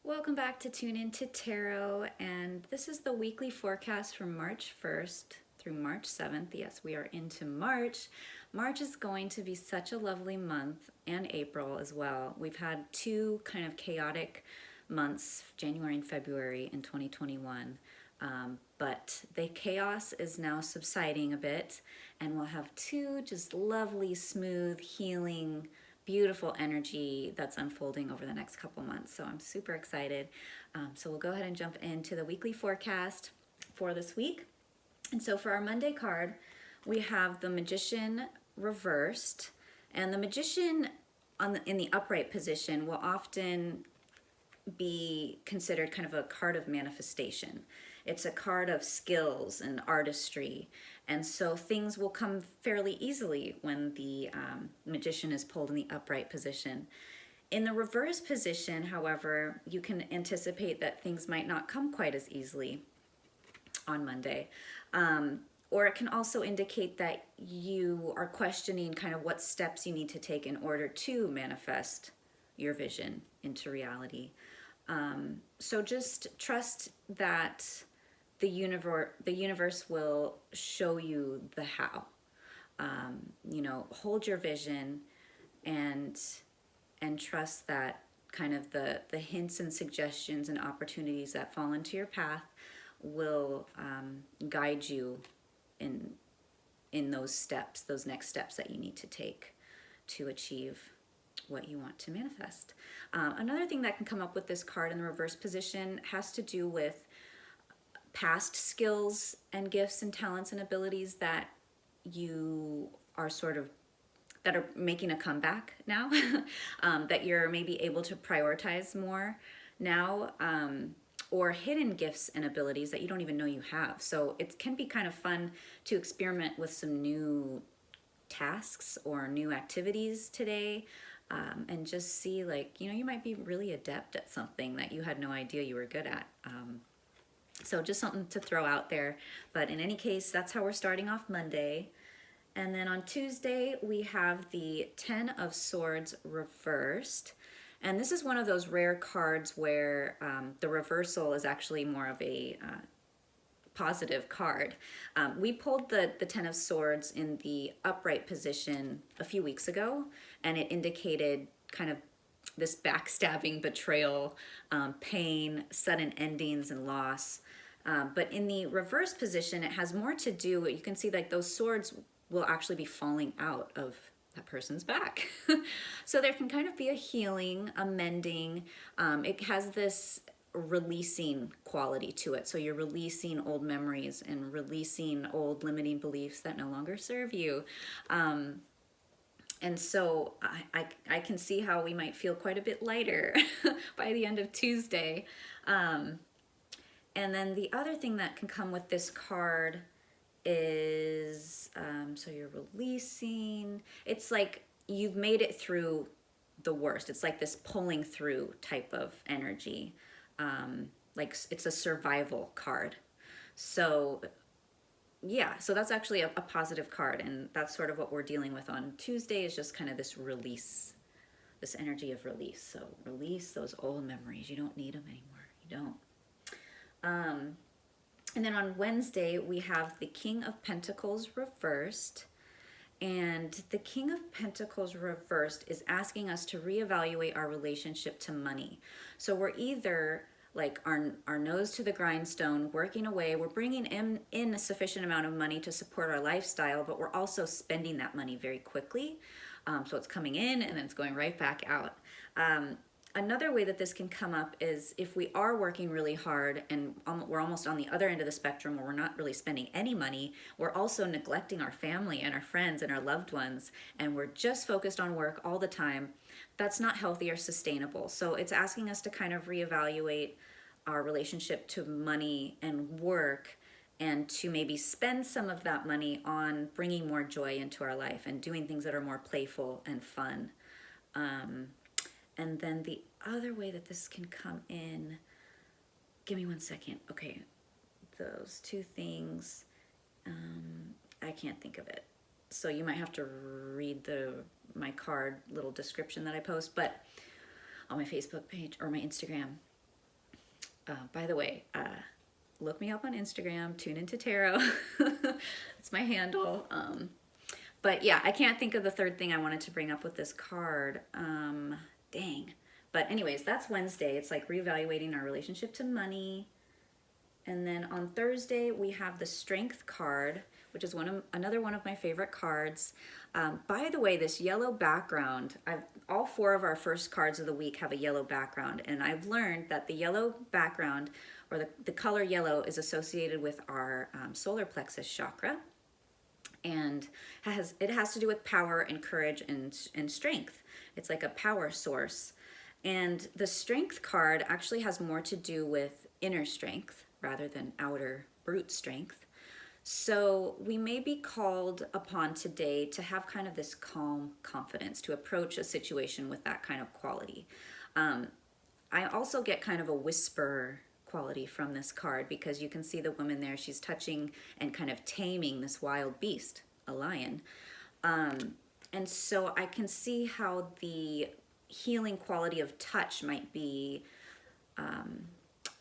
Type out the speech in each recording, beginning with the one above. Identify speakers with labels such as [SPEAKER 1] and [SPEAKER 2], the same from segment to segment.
[SPEAKER 1] Welcome back to Tune Into Tarot, and this is the weekly forecast from March 1st through March 7th. Yes, we are into March. March is going to be such a lovely month, and April as well. We've had two kind of chaotic months, January and February in 2021. But the chaos is now subsiding a bit, and we'll have two just lovely, smooth, healing, beautiful energy that's unfolding over the next couple months. So I'm super excited. So we'll go ahead and jump into the weekly forecast for this week. And so for our Monday card, we have the Magician reversed, and the Magician in the upright position will often be considered kind of a card of manifestation. It's a card of skills and artistry, and so things will come fairly easily when the Magician is pulled in the upright position. In the reverse position, however, you can anticipate that things might not come quite as easily on Monday. Or it can also indicate that you are questioning kind of what steps you need to take in order to manifest your vision into reality. So just trust that the universe will show you the how. Hold your vision and trust that kind of the hints and suggestions and opportunities that fall into your path will guide you in those steps, those next steps that you need to take to achieve what you want to manifest. Another thing that can come up with this card in the reverse position has to do with past skills and gifts and talents and abilities that you are that are making a comeback now, that you're maybe able to prioritize more now, or hidden gifts and abilities that you don't even know you have. So it can be kind of fun to experiment with some new tasks or new activities today, and just see, like, you might be really adept at something that you had no idea you were good at. So just something to throw out there. But in any case, that's how we're starting off Monday. And then on Tuesday, we have the 10 of Swords reversed. And this is one of those rare cards where the reversal is actually more of a positive card. We pulled the 10 of Swords in the upright position a few weeks ago, and it indicated kind of this backstabbing, betrayal, pain, sudden endings, and loss. But in the reverse position, it has more to do, you can see like those swords will actually be falling out of that person's back. So there can kind of be a healing, a mending. It has this releasing quality to it. So you're releasing old memories and releasing old limiting beliefs that no longer serve you. And so I can see how we might feel quite a bit lighter by the end of Tuesday. And then the other thing that can come with this card is, so you're releasing, it's like you've made it through the worst. It's like this pulling through type of energy. Like it's a survival card. So yeah, so that's actually a positive card, and that's sort of what we're dealing with on Tuesday, is just kind of this release, this energy of release. So release those old memories. You don't need them anymore. You don't. And then on Wednesday, we have the King of Pentacles reversed. And the King of Pentacles reversed is asking us to reevaluate our relationship to money. So we're either like our nose to the grindstone, working away, we're bringing in a sufficient amount of money to support our lifestyle, but we're also spending that money very quickly. So it's coming in and then it's going right back out. Another way that this can come up is if we are working really hard and we're almost on the other end of the spectrum where we're not really spending any money, we're also neglecting our family and our friends and our loved ones, and we're just focused on work all the time. That's not healthy or sustainable. So it's asking us to kind of reevaluate our relationship to money and work, and to maybe spend some of that money on bringing more joy into our life and doing things that are more playful and fun. And then the other way that this can come in, give me 1 second. Okay, those two things, I can't think of it. So you might have to read my card little description that I post, but on my Facebook page or my Instagram. By the way, look me up on Instagram, Tune Into Tarot. It's my handle. But yeah, I can't think of the third thing I wanted to bring up with this card. Dang. But anyways, that's Wednesday. It's like reevaluating our relationship to money. And then on Thursday, we have the Strength card, which is another one of my favorite cards. By the way, this yellow background, all 4 of our first cards of the week have a yellow background. And I've learned that the yellow background, or the color yellow, is associated with our solar plexus chakra. And it has to do with power and courage and strength. It's like a power source. And the Strength card actually has more to do with inner strength rather than outer brute strength. So we may be called upon today to have kind of this calm confidence, to approach a situation with that kind of quality. I also get kind of a whisper quality from this card, because you can see the woman there, she's touching and kind of taming this wild beast, a lion. And so I can see how the healing quality of touch might be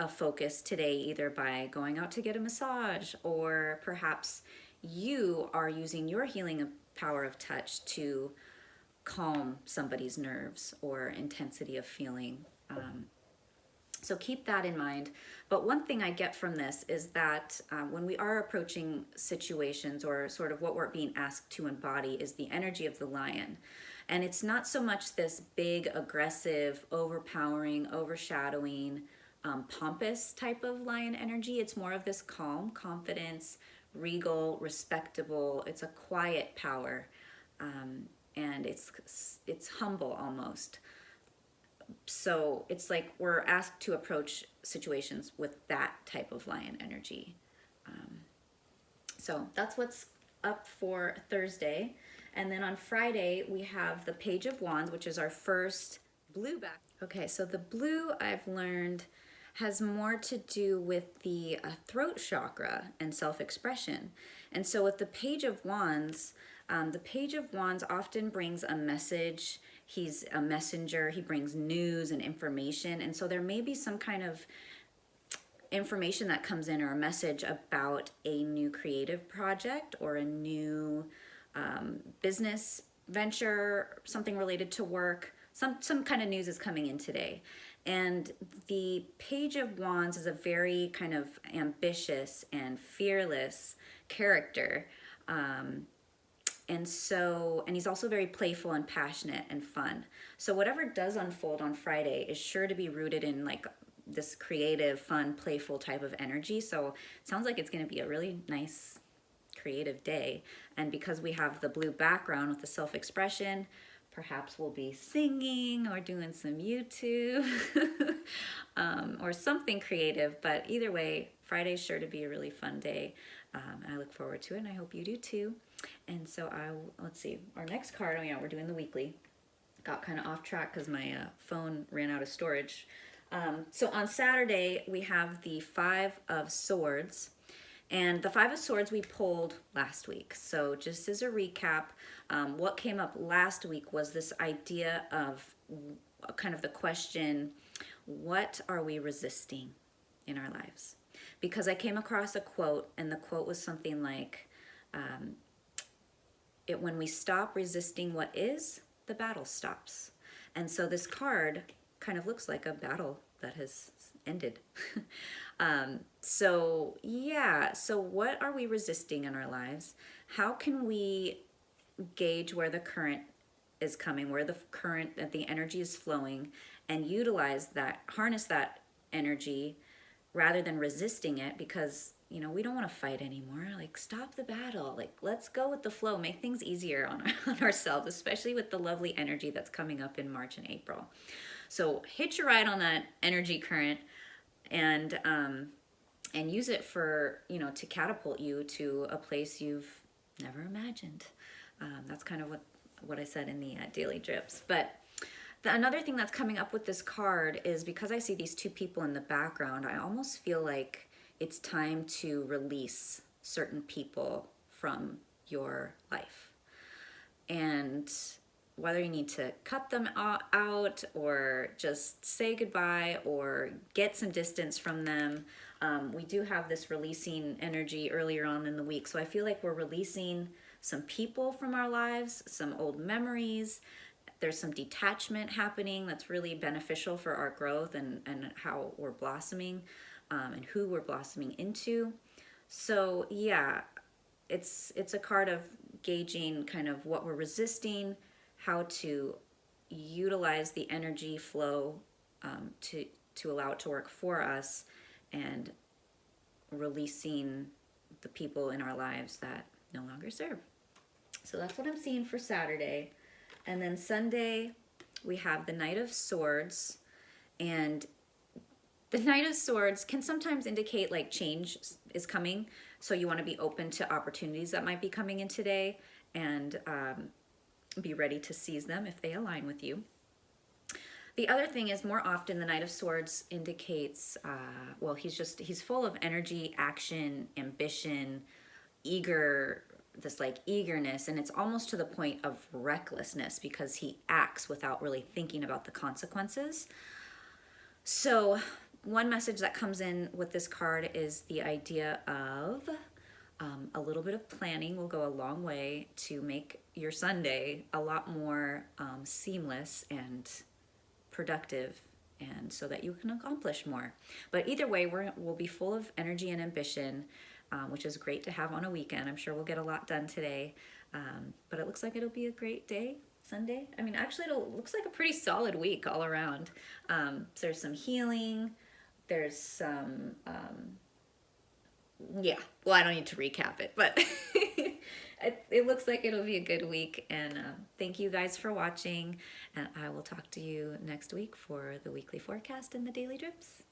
[SPEAKER 1] a focus today, either by going out to get a massage, or perhaps you are using your healing power of touch to calm somebody's nerves or intensity of feeling. So keep that in mind. But one thing I get from this is that when we are approaching situations, or sort of what we're being asked to embody, is the energy of the lion. And it's not so much this big, aggressive, overpowering, overshadowing, pompous type of lion energy. It's more of this calm, confidence, regal, respectable. It's a quiet power, and it's humble almost. So it's like we're asked to approach situations with that type of lion energy. So that's what's up for Thursday. And then on Friday, we have the Page of Wands, which is our first blue back. Okay, so the blue, I've learned, has more to do with the throat chakra and self-expression. And so with the Page of Wands often brings a message. He's a messenger. He brings news and information. And so there may be some kind of information that comes in, or a message about a new creative project, or a new business venture, something related to work. Some kind of news is coming in today. And the Page of Wands is a very kind of ambitious and fearless character. And he's also very playful and passionate and fun. So whatever does unfold on Friday is sure to be rooted in like this creative, fun, playful type of energy. So it sounds like it's going to be a really nice, creative day. And because we have the blue background with the self-expression, perhaps we'll be singing or doing some YouTube or something creative. But either way, Friday's sure to be a really fun day. And I look forward to it, and I hope you do too. And so let's see, our next card, oh yeah, we're doing the weekly. Got kind of off track because my phone ran out of storage. So on Saturday, we have the 5 of Swords. And the 5 of Swords we pulled last week. So just as a recap, what came up last week was this idea of kind of the question, what are we resisting in our lives? Because I came across a quote, and the quote was something like, when we stop resisting what is, the battle stops. And so this card kind of looks like a battle that has ended. So what are we resisting in our lives? How can we gauge where the current is coming, where the energy is flowing, and utilize that, harness that energy rather than resisting it? Because we don't want to fight anymore. Like, stop the battle. Like, let's go with the flow. Make things easier on ourselves, especially with the lovely energy that's coming up in March and April. So hitch your ride on that energy current, and use it for, to catapult you to a place you've never imagined. That's kind of what I said in the daily drips. But another thing that's coming up with this card is, because I see these 2 people in the background, I almost feel like it's time to release certain people from your life. And whether you need to cut them out or just say goodbye or get some distance from them. We do have this releasing energy earlier on in the week. So I feel like we're releasing some people from our lives, some old memories. There's some detachment happening that's really beneficial for our growth and how we're blossoming and who we're blossoming into. So yeah, it's a card of gauging kind of what we're resisting, how to utilize the energy flow to allow it to work for us, and releasing the people in our lives that no longer serve. So that's what I'm seeing for Saturday. And then Sunday, we have the Knight of Swords. And the Knight of Swords can sometimes indicate like change is coming. So you want to be open to opportunities that might be coming in today and be ready to seize them if they align with you. The other thing is, more often the Knight of Swords indicates, well, he's full of energy, action, ambition, this like eagerness, and it's almost to the point of recklessness because he acts without really thinking about the consequences. So one message that comes in with this card is the idea of a little bit of planning will go a long way to make your Sunday a lot more seamless and productive, and so that you can accomplish more. But either way, we'll be full of energy and ambition, which is great to have on a weekend. I'm sure we'll get a lot done today, but it looks like it'll be a great day, Sunday. I mean, actually, it looks like a pretty solid week all around. So there's some healing, there's some, yeah, well, I don't need to recap it, but it looks like it'll be a good week. And thank you guys for watching, and I will talk to you next week for the weekly forecast and the daily drips.